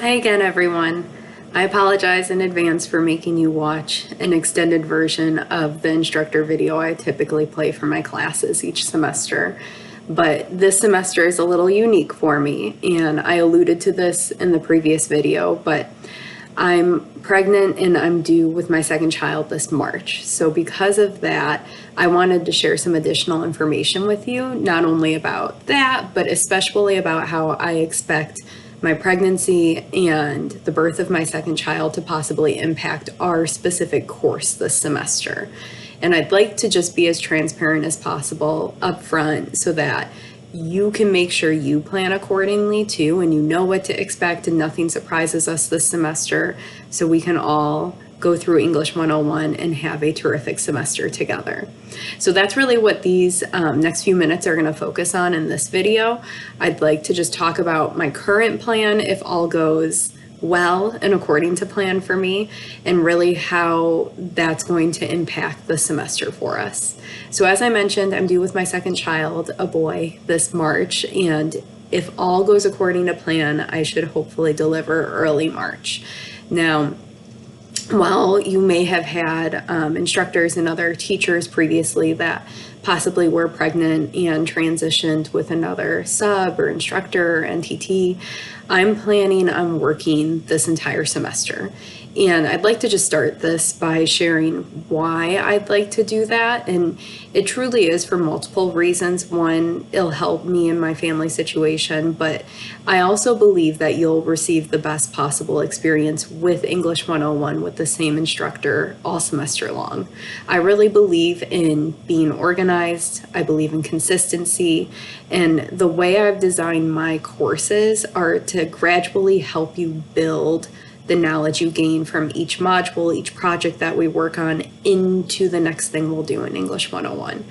Hi again, everyone. I apologize in advance for making you watch an extended version of the instructor video I typically play for my classes each semester. But this semester is a little unique for me, and I alluded to this in the previous video, but I'm pregnant and I'm due with my second child this March. So because of that, I wanted to share some additional information with you, not only about that, but especially about how I expect my pregnancy and the birth of my second child to possibly impact our specific course this semester. And I'd like to just be as transparent as possible up front so that you can make sure you plan accordingly too, and you know what to expect and nothing surprises us this semester, so we can all go through English 101 and have a terrific semester together. So that's really what these next few minutes are going to focus on in this video. I'd like to just talk about my current plan if all goes well and according to plan for me, and really how that's going to impact the semester for us. So as I mentioned, I'm due with my second child, a boy, this March, and if all goes according to plan, I should hopefully deliver early March. Now, while you may have had instructors and other teachers previously that possibly were pregnant and transitioned with another sub or instructor or NTT, I'm planning on working this entire semester. And I'd like to just start this by sharing why I'd like to do that. And it truly is for multiple reasons. One, it'll help me in my family situation, but I also believe that you'll receive the best possible experience with English 101 with the same instructor all semester long. I really believe in being organized. I believe in consistency. And the way I've designed my courses are to gradually help you build the knowledge you gain from each module, each project that we work on, into the next thing we'll do in English 101.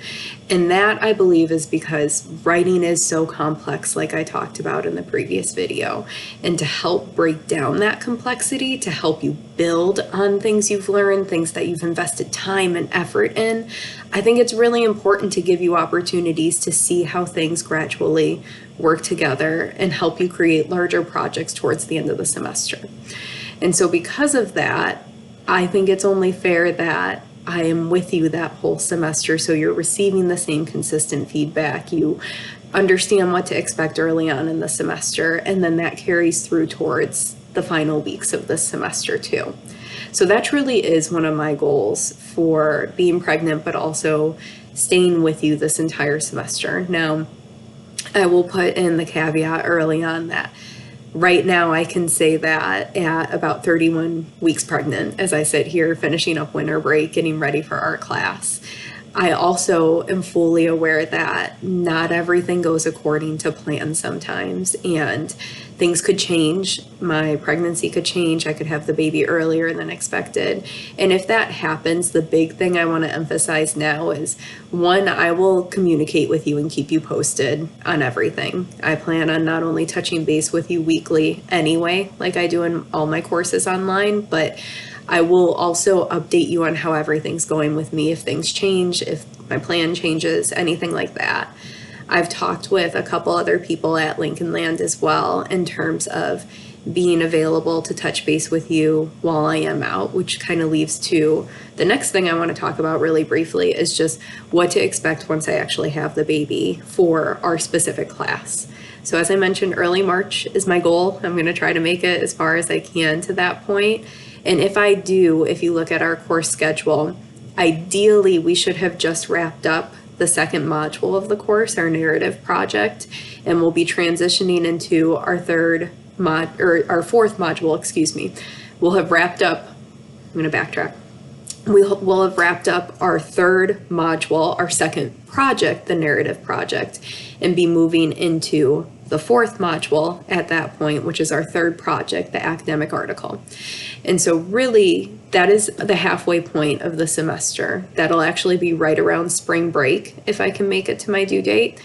And that, I believe, is because writing is so complex, like I talked about in the previous video. And to help break down that complexity, to help you build on things you've learned, things that you've invested time and effort in, I think it's really important to give you opportunities to see how things gradually work together and help you create larger projects towards the end of the semester. And so because of that, I think it's only fair that I am with you that whole semester, so you're receiving the same consistent feedback. You understand what to expect early on in the semester, and then that carries through towards the final weeks of this semester too. So that truly is one of my goals for being pregnant, but also staying with you this entire semester. Now, I will put in the caveat early on that right now I can say that at about 31 weeks pregnant, as I sit here finishing up winter break, getting ready for our class. I also am fully aware that not everything goes according to plan sometimes, and things could change. My pregnancy could change. I could have the baby earlier than expected. And if that happens, the big thing I want to emphasize now is, one, I will communicate with you and keep you posted on everything. I plan on not only touching base with you weekly anyway, like I do in all my courses online, but I will also update you on how everything's going with me, if things change, if my plan changes, anything like that. I've talked with a couple other people at Lincoln Land as well in terms of being available to touch base with you while I am out, which kind of leads to the next thing I want to talk about really briefly, is just what to expect once I actually have the baby for our specific class. So as I mentioned, early March is my goal. I'm going to try to make it as far as I can to that point. And if I do, if you look at our course schedule, ideally we should have just wrapped up the second module of the course, our narrative project, and we'll be transitioning into our our fourth module, excuse me. We'll have wrapped up, I'm going to backtrack. We'll have wrapped up our third module, our second project, the narrative project, and be moving into the fourth module at that point, which is our third project, the academic article. And so really, that is the halfway point of the semester. That'll actually be right around spring break if I can make it to my due date.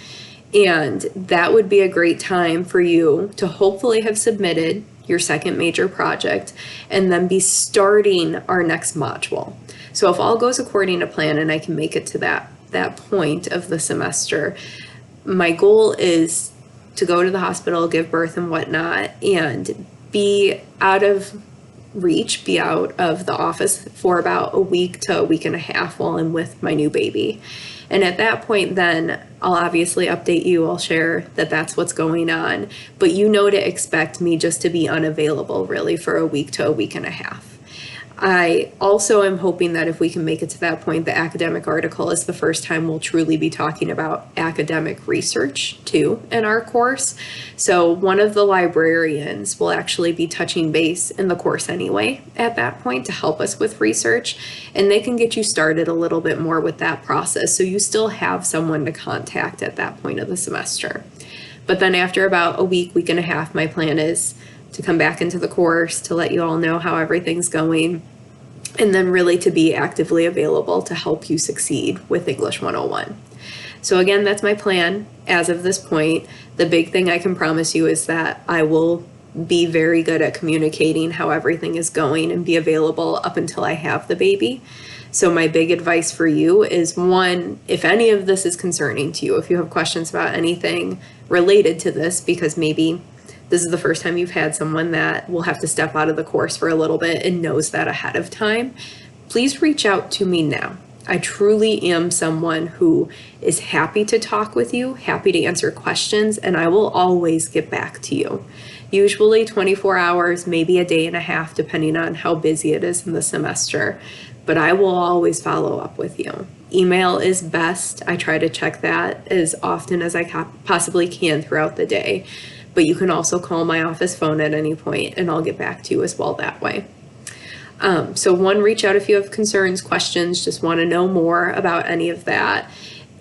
And that would be a great time for you to hopefully have submitted your second major project and then be starting our next module. So if all goes according to plan and I can make it to that point of the semester, my goal is to go to the hospital, give birth and whatnot, and be out of reach, be out of the office for about a week to a week and a half while I'm with my new baby. And at that point, then I'll obviously update you. I'll share that that's what's going on. But you know to expect me just to be unavailable really for a week to a week and a half. I also am hoping that if we can make it to that point, the academic article is the first time we'll truly be talking about academic research too in our course. So one of the librarians will actually be touching base in the course anyway at that point to help us with research, and they can get you started a little bit more with that process. So you still have someone to contact at that point of the semester. But then after about a week, week and a half, my plan is to come back into the course to let you all know how everything's going, and then really to be actively available to help you succeed with English 101. So again, that's my plan as of this point. The big thing I can promise you is that I will be very good at communicating how everything is going and be available up until I have the baby. So my big advice for you is, one, if any of this is concerning to you, if you have questions about anything related to this, because maybe this is the first time you've had someone that will have to step out of the course for a little bit and knows that ahead of time, please reach out to me now. I truly am someone who is happy to talk with you, happy to answer questions, and I will always get back to you. Usually 24 hours, maybe a day and a half, depending on how busy it is in the semester, but I will always follow up with you. Email is best. I try to check that as often as I possibly can throughout the day. But you can also call my office phone at any point and I'll get back to you as well that way. So one, reach out if you have concerns, questions, just want to know more about any of that.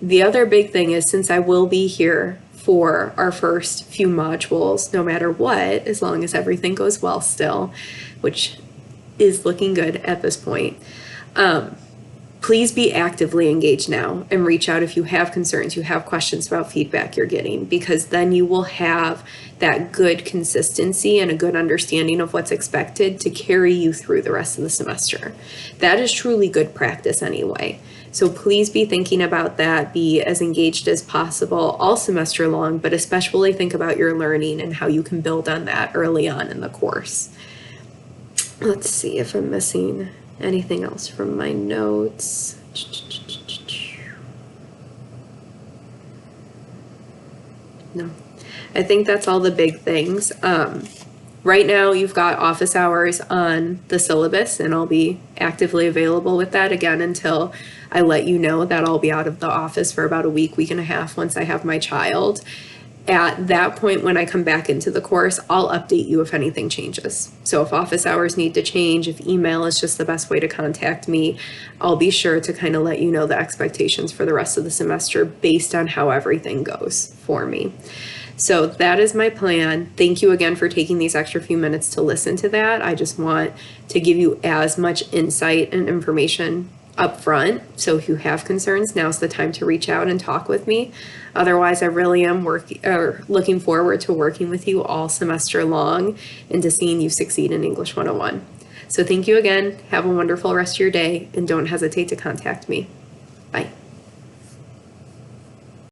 The other big thing is, since I will be here for our first few modules, no matter what, as long as everything goes well still, which is looking good at this point, please be actively engaged now and reach out if you have concerns, you have questions about feedback you're getting, because then you will have that good consistency and a good understanding of what's expected to carry you through the rest of the semester. That is truly good practice anyway. So please be thinking about that, be as engaged as possible all semester long, but especially think about your learning and how you can build on that early on in the course. Let's see if I'm missing anything else from my notes. No, I think that's all the big things. Right now you've got office hours on the syllabus, and I'll be actively available with that again until I let you know that I'll be out of the office for about a week, week and a half once I have my child. At that point, when I come back into the course, I'll update you if anything changes. So if office hours need to change, if email is just the best way to contact me, I'll be sure to kind of let you know the expectations for the rest of the semester based on how everything goes for me. So that is my plan. Thank you again for taking these extra few minutes to listen to that. I just want to give you as much insight and information up front. So if you have concerns, now's the time to reach out and talk with me. Otherwise, I really am looking forward to working with you all semester long and to seeing you succeed in English 101. So thank you again. Have a wonderful rest of your day, and don't hesitate to contact me. Bye.